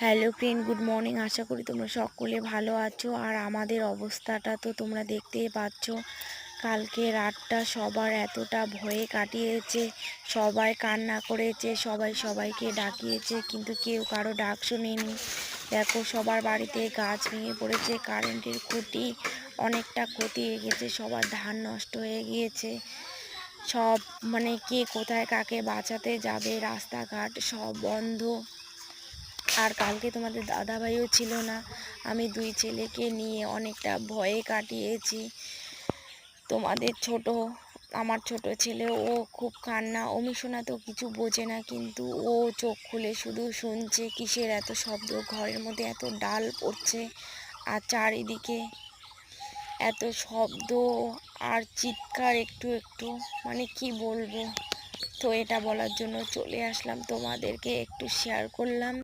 Hello friend, good morning. আশা করি তোমরা সকলে ভালো আছো। আর আমাদের অবস্থাটা তো তোমরা দেখতেই পাচ্ছ। কালকে রাতটা সবার এতটা ভয়ে কাটিয়েছে, সবাই কান্না করেছে, সবাই সবাইকে ডাকিয়েছে, কিন্তু কেউ কারো ডাক শোনেনি। দেখো, সবার বাড়িতে গাছ ভেঙে পড়েছে, কারেন্টের খুঁটি অনেকটা ক্ষতি হয়ে গেছে, সবার ধান নষ্ট হয়ে গিয়েছে। সব কে কোথায় কাকে বাঁচাতে যাবে, রাস্তাঘাট সব বন্ধ। আর কালকে তোমাদের দাদাভাইও ছিল না। আমি দুই ছেলেকে নিয়ে অনেকটা ভয়ে কাটিয়েছি। তোমাদের আমার ছোট ছেলে, ও খুব কান্না, শোনা তো কিছু বোঝে না, কিন্তু ও চোখ খুলে শুধু শুনছে কিসের এত শব্দ, ঘরের মধ্যে এত ডাল পড়ছে আর চারিদিকে এত শব্দ আর চিৎকার একটু একটু, কি বলবো। তো এটা বলার জন্য চলে আসলাম, তোমাদেরকে একটু শেয়ার করলাম।